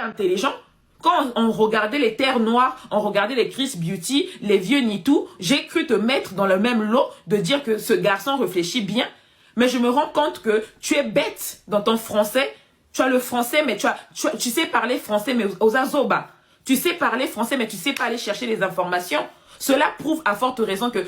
intelligent. Quand on regardait les Terres Noires, on regardait les Chris Beauty, les vieux Nitou, j'ai cru te mettre dans le même lot de dire que ce garçon réfléchit bien. Mais je me rends compte que tu es bête dans ton français. Tu as le français, mais tu sais parler français, mais aux azoba. Tu sais parler français, mais tu sais pas aller chercher les informations. Cela prouve à forte raison que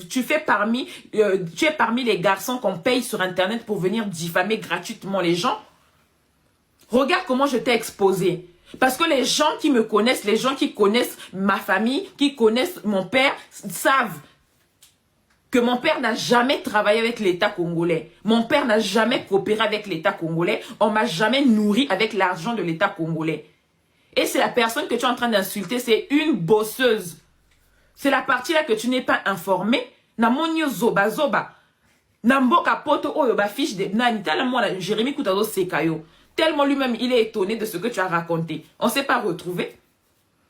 tu es parmi les garçons qu'on paye sur Internet pour venir diffamer gratuitement les gens. Regarde comment je t'ai exposé. Parce que les gens qui me connaissent, les gens qui connaissent ma famille, qui connaissent mon père, savent que mon père n'a jamais travaillé avec l'État congolais. Mon père n'a jamais coopéré avec l'État congolais. On m'a jamais nourri avec l'argent de l'État congolais. Et c'est la personne que tu es en train d'insulter, c'est une bosseuse. C'est la partie là que tu n'es pas informé. Namonio zoba zoba. Namboka poto oyo ba fiche de nani. Tellement Jérémy Koutado Sekayo. Tellement lui-même il est étonné de ce que tu as raconté. On ne s'est pas retrouvé.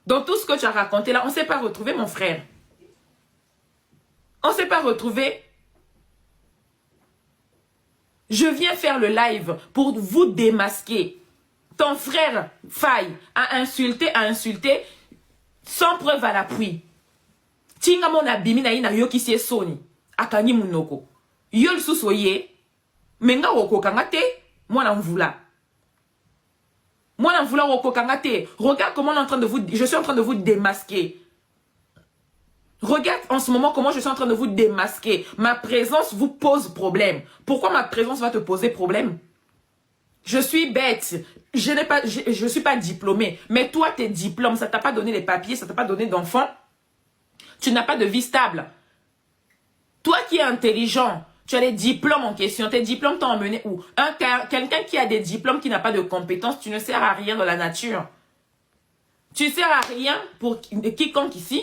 Dans tout ce que tu as raconté là, on ne s'est pas retrouvé mon frère. On ne s'est pas retrouvé. Je viens faire le live pour vous démasquer. Ton frère Faye a insulté sans preuve à l'appui. Tinga mon abimi na ina yoki sie soni. Akani munoko. Yol susoye. Menga woko kangate. Moi mvula. Moi mvula woko kangate. Regarde comment je suis en train de vous démasquer. Regarde en ce moment comment je suis en train de vous démasquer. Ma présence vous pose problème. Pourquoi ma présence va te poser problème? Je suis bête. Je suis pas diplômée. Mais toi, tes diplômes, ça t'a pas donné les papiers, ça t'a pas donné d'enfant. Tu n'as pas de vie stable. Toi qui es intelligent, tu as les diplômes en question. Tes diplômes t'ont emmené où? Quelqu'un qui a des diplômes, qui n'a pas de compétences, tu ne sers à rien dans la nature. Tu sers à rien pour quiconque ici.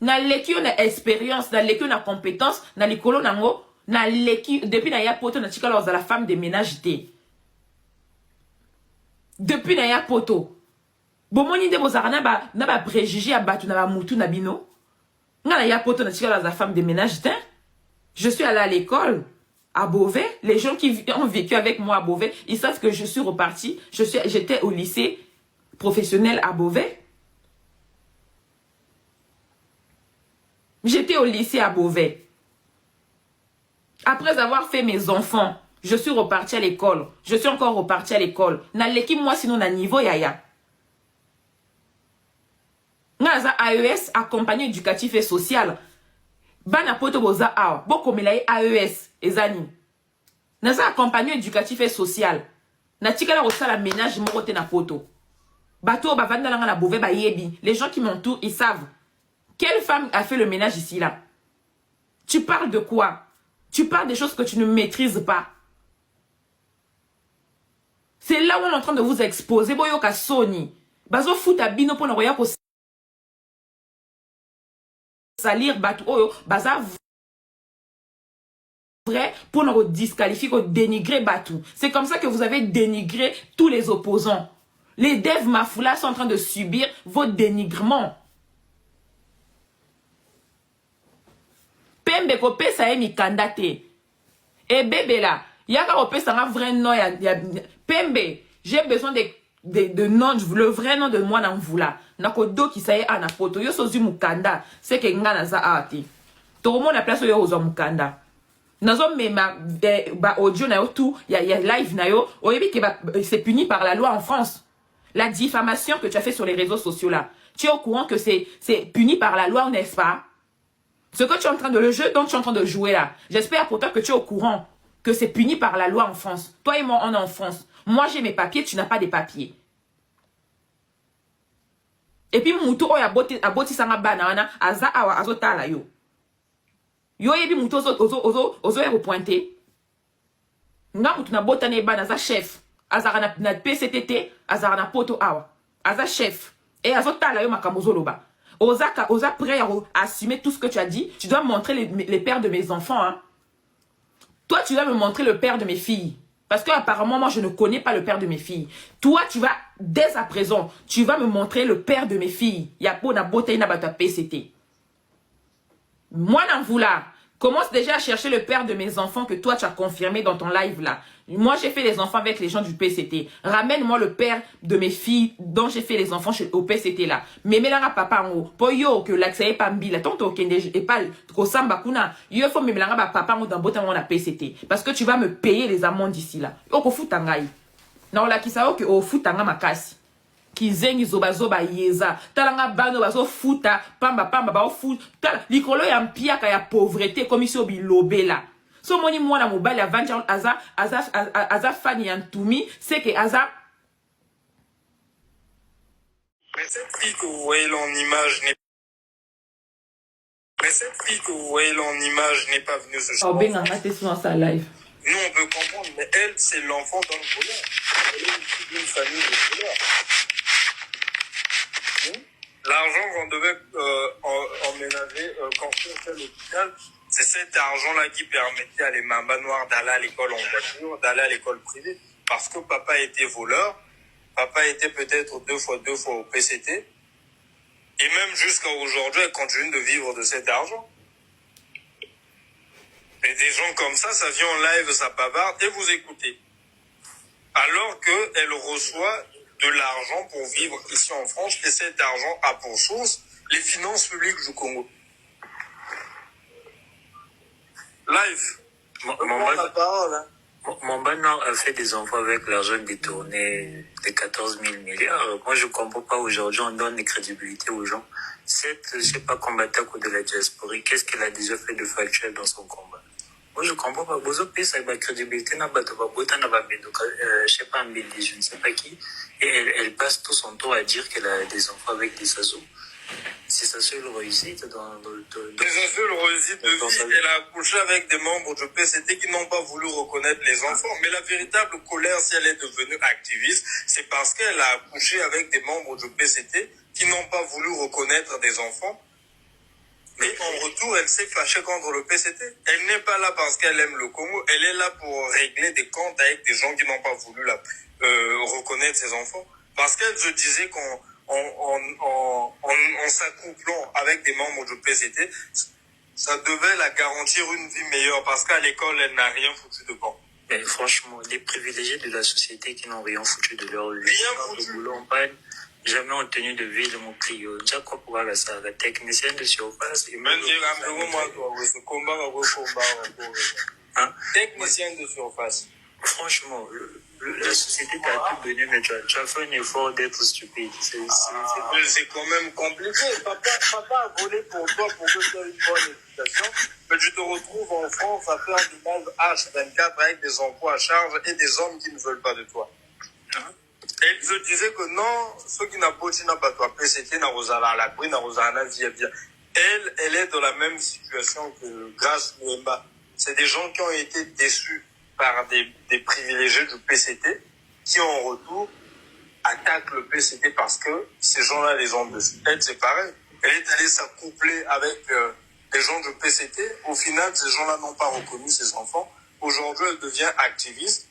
Na leki on a expérience, na leki on a compétence, na likolo nango, na leki depuis na ya poto na chikala za la femme de ménage té. Depuis na ya poto. Bomoni de bozarana na ba préjugé à batu na ba mutu na bino. Na ya poto na chikala za femme de ménage té. Je suis allée à l'école à Beauvais. Les gens qui ont vécu avec moi à Beauvais, ils savent que je suis repartie. J'étais au lycée professionnel à Beauvais. J'étais au lycée à Beauvais. Après avoir fait mes enfants, je suis repartie à l'école. Je suis encore repartie à l'école. Na l'équipe moi sinon na niveau yaya. Naza AES, accompagné éducatif et social. Bana poto boza awa. Boko melaye AES, ezani. Naza accompagné éducatif et social. Na tikala rosala ménage morote na poto. Bato bavanda langa na Beauvais ba yebi. Les gens qui m'entourent, ils savent. Quelle femme a fait le ménage ici, là? Tu parles de quoi? Tu parles des choses que tu ne maîtrises pas. C'est là où on est en train de vous exposer. Boyoka Sony. Bazo futa bino pour n'avoir ko salir batu oyo. Baza vrai pour nous disqualifier, dénigrer batu. C'est comme ça que vous avez dénigré tous les opposants. Les devs Mafoula sont en train de subir vos dénigrements. Pembe ko pesa ye mikanda te. Et bébé là, yaka ko pesa nga vrai nom ya Pembe, j'ai besoin de nom, le vrai nom de moi Namvula. Nako do ki saye ana poto yo sozu mukanda, c'est que nga na za ati. To mo na place yo ozo mukanda. Nazo mema ba audio na yo tout, ya live na yo, oyebi que c'est puni par la loi en France. La diffamation que tu as fait sur les réseaux sociaux là. Tu es au courant que c'est puni par la loi, n'est-ce pas? Ce que tu es en train de le jeu dont tu es en train de jouer là, j'espère pour toi que tu es au courant que c'est puni par la loi en France. Toi et moi, on est en France. Moi, j'ai mes papiers, tu n'as pas des papiers. Et puis, Moutou, aboti sanga banana, aza awa azota la yo. Yo yebi Moutou ozo ero pointé. Nga Moutou na botane bana za chef. Azara na PCTT, azara na poto awa. Aza chef. Et azota la yo makamozo loba. Osa prêt à assumer tout ce que tu as dit. Tu dois montrer les pères de mes enfants. Hein. Toi, tu dois me montrer le père de mes filles. Parce que apparemment, moi, je ne connais pas le père de mes filles. Toi, tu vas, dès à présent, tu vas me montrer le père de mes filles. Yapo na bote na bata PCT. Moi, Namvula, Commence déjà à chercher le père de mes enfants que toi, tu as confirmé dans ton live là. Moi, j'ai fait les enfants avec les gens du PCT. Ramène-moi le père de mes filles dont j'ai fait les enfants au PCT là. Mais melanga papa en haut. Po yo que l'accès pas mbila. Tant que et pas kosamba kuna. Yo faut me melanga papa en haut dans botan on a PCT. Parce que tu vas me payer les amendes d'ici là. Yo ko futangai. Na ola kisao que o futanga makasi. Kizengi zoba zoba yeza talanga bano bazo futa pamba ba futa tala likolo ya mpiaka ya pauvreté comme ici obilobe là so moni mwana mobali avanja aza fani ya ntumi c'est que aza. Mais cette fille que vous voyez là en image n'est pas venue se changer. Oh ben on sur sa live. Nous on peut comprendre, mais elle c'est l'enfant d'un voleur. Elle est issue d'une famille de voleurs. L'argent qu'on devait emménager quand on fait l'hôpital, c'est cet argent-là qui permettait à les mambas noirs d'aller à l'école en voiture, d'aller à l'école privée. Parce que papa était voleur, papa était peut-être deux fois au PCT. Et même jusqu'à aujourd'hui, elle continue de vivre de cet argent. Et des gens comme ça vient en live, ça bavarde, et vous écoutez. Alors qu'elle reçoit de l'argent pour vivre ici en France, et cet argent a pour source les finances publiques du Congo. Live. Mon banner a fait des enfants avec l'argent détourné de 14 000 milliards. Moi, je comprends pas aujourd'hui, on donne des crédibilités aux gens. Je sais pas, combattant de la diaspora, qu'est-ce qu'elle a déjà fait de factuel dans son combat? Moi, je comprends pas. Vous avez ça la crédibilité, je sais pas, je ne sais pas qui. Et elle passe tout son temps à dire qu'elle a des enfants avec des sazos. C'est sa seule réussite C'est sa seule réussite de vie. Elle a accouché avec des membres du PCT qui n'ont pas voulu reconnaître les enfants. Mais la véritable colère, si elle est devenue activiste, c'est parce qu'elle a accouché avec des membres du PCT qui n'ont pas voulu reconnaître des enfants. Et en retour, elle s'est fâchée contre le PCT. Elle n'est pas là parce qu'elle aime le Congo. Elle est là pour régler des comptes avec des gens qui n'ont pas voulu reconnaître ses enfants. Parce qu'elle se disait qu'en s'accouplant avec des membres du PCT, ça devait la garantir une vie meilleure. Parce qu'à l'école, elle n'a rien foutu de bon. Mais franchement, les privilégiés de la société qui n'ont rien foutu de leur vie. Rien foutu. Jamais en tenue de ville, mon client. Déjà, quoi pour la technicienne de surface. Technicien de surface. Franchement, la société t'a tout donné, mais tu as fait un effort d'être stupide. C'est quand même compliqué. Papa a volé pour toi pour que tu aies une bonne éducation, mais tu te retrouves en France à faire du monde H24 avec des emplois à charge et des hommes qui ne veulent pas de toi. Elle se disait que non, ceux qui n'ont pas toi, PCT, n'a à l'abri, n'a à vie bien. Elle est dans la même situation que Grace Luemba. C'est des gens qui ont été déçus par des privilégiés du PCT qui, en retour, attaquent le PCT parce que ces gens-là les ont dessus. Elle, c'est pareil. Elle est allée s'accoupler avec des gens du PCT. Au final, ces gens-là n'ont pas reconnu ses enfants. Aujourd'hui, elle devient activiste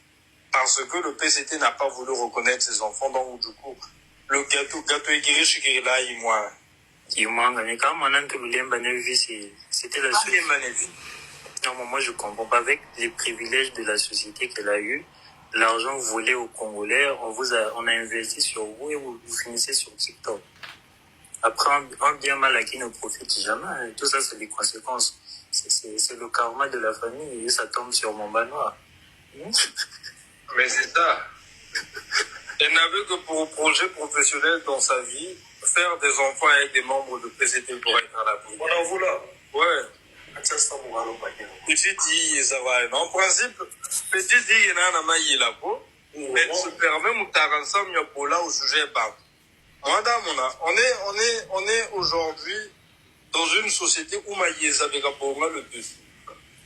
parce que le PCT n'a pas voulu reconnaître ses enfants. Donc, du coup, le gâteau est là, c'était la seule. Non, moi, je comprends pas. Avec les privilèges de la société qu'elle a eu, l'argent volé aux Congolais, on a investi sur vous et vous finissez sur TikTok. Après, un bien mal acquis ne profite jamais. Tout ça, c'est des conséquences. C'est le karma de la famille et ça tombe sur mon bas noir. Mais c'est ça. Elle n'avait que pour projet professionnel dans sa vie, faire des enfants avec des membres de PCT pour être à la bourre. On en voulait. Ouais. Petit dit, ça va. En principe, petit dit, il y en a un maï là pour. Elle se permet de ensemble pour là au sujet pas. Madame, on est aujourd'hui dans une société où maïs avec un pour le dessus.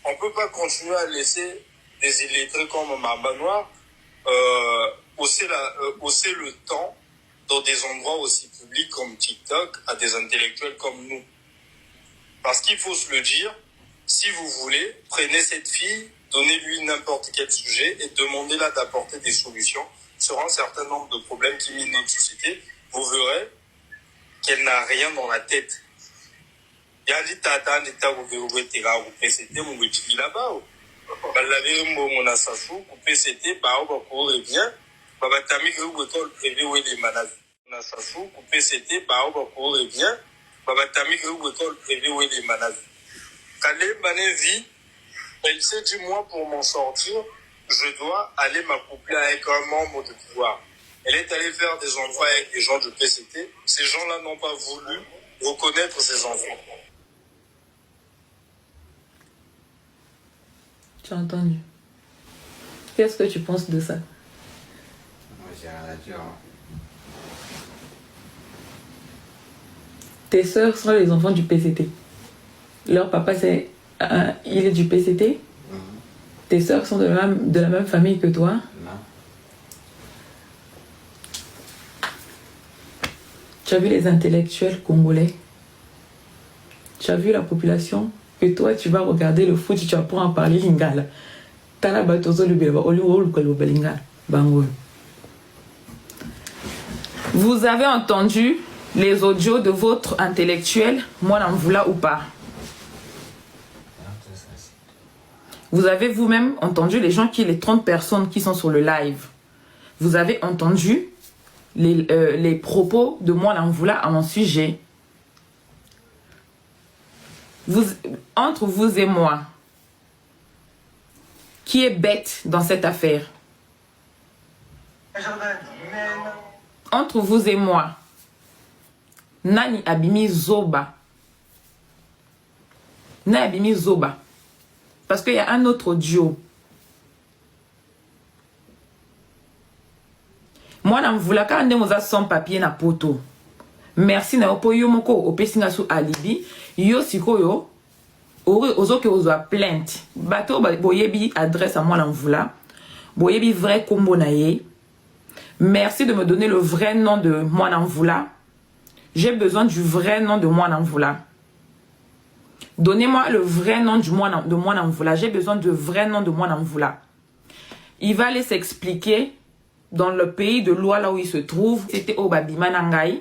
On peut pas continuer à laisser des illettrés comme Mamba Noir hausser le temps dans des endroits aussi publics comme TikTok à des intellectuels comme nous. Parce qu'il faut se le dire, si vous voulez, prenez cette fille, donnez-lui n'importe quel sujet et demandez-la d'apporter des solutions sur un certain nombre de problèmes qui minent notre société. Vous verrez qu'elle n'a rien dans la tête. Yali tata ndita kuvetera ku PCT mu kuchikila bao. Balave mbongo na safu ku PCT bao ba pour bien. Baba tamiki ku école privée wele manazi. Na safu ku PCT bao ba pour bien. Baba tamiki ku école privée wele manazi. Kale Banevi, elle s'est dit moi pour m'en sortir, je dois aller m'accoupler avec un membre de pouvoir. Elle est allée faire des enfants avec des gens de PCT. Ces gens-là n'ont pas voulu reconnaître ses enfants. Tu as entendu? Qu'est-ce que tu penses de ça? Moi, j'ai rien à dire. Tes sœurs sont les enfants du PCT. Leur papa, il est du PCT. Tes sœurs sont de la même famille que toi. Non. Tu as vu les intellectuels congolais? Tu as vu la population? Et toi, tu vas regarder le foot, tu vas pouvoir en parler lingala. Vous avez entendu les audios de votre intellectuel, moi n'en voulais ou pas? Vous avez vous-même entendu les 30 personnes qui sont sur le live. Vous avez entendu les propos de moi Namvoula à mon sujet. Entre vous et moi, qui est bête dans cette affaire? Entre vous et moi, Nani abimi zoba? Nani abimi zoba? Parce qu'il y a un autre audio. Moi, je voulais quand on a son papier na poto. Merci na opo yo moko opesinga su alibi. Yo siko yo. Ozo ke ozo plainte. Bato boyebi adresse à moi l'envoula. Boyebi vrai combo na ye. Merci de me donner le vrai nom de moi l'envoula. J'ai besoin du vrai nom de moi l'envoula. Donnez-moi le vrai nom de moi Namvoula. J'ai besoin du vrai nom de moi Namvoula. Il va aller s'expliquer dans le pays de loi là où il se trouve. C'était au Babimanangaï.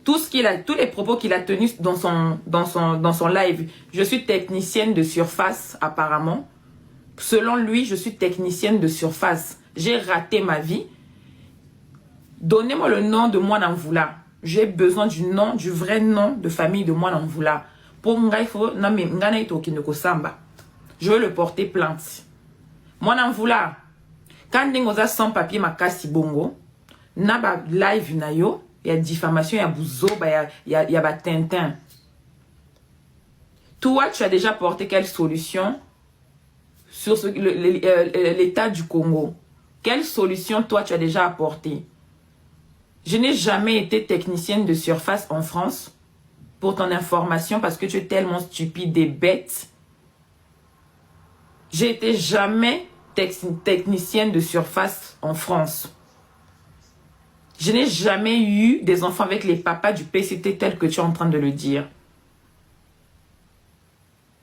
Tous les propos qu'il a tenus dans son live. Je suis technicienne de surface apparemment. Selon lui, je suis technicienne de surface. J'ai raté ma vie. Donnez-moi le nom de moi Namvoula. J'ai besoin du vrai nom de famille de moi Namvoula. Pour moi, je veux le porter plainte. Moi, Namvoula, quand on a sans papier, ma casse bongo, na ba live na yo, il y a diffamation, il y a bouzoba, il y a tintin. Toi, tu as déjà porté quelle solution sur l'état du Congo? Quelle solution, toi, tu as déjà apporté? Je n'ai jamais été technicienne de surface en France. Pour ton information, parce que tu es tellement stupide et bête. J'ai été jamais technicienne de surface en France. Je n'ai jamais eu des enfants avec les papas du PCT tel que tu es en train de le dire.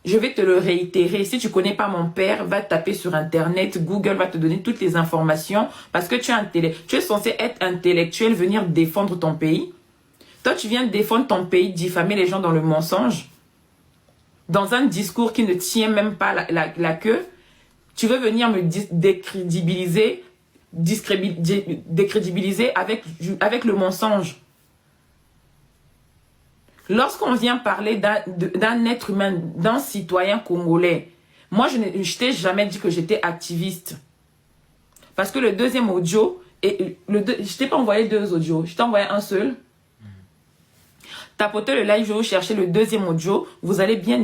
Je vais te le réitérer. Si tu ne connais pas mon père, va taper sur Internet. Google va te donner toutes les informations. Parce que tu es censé être intellectuel, venir défendre ton pays. Toi, tu viens défendre ton pays, diffamer les gens dans le mensonge. Dans un discours qui ne tient même pas la queue. Tu veux venir me décrédibiliser avec le mensonge. Lorsqu'on vient parler d'un être humain, d'un citoyen congolais, moi, je t'ai jamais dit que j'étais activiste. Parce que le deuxième audio, je t'ai pas envoyé 2 audios, je t'ai envoyé un seul. Tapotez le live, je vais vous chercher le deuxième audio. Vous allez bien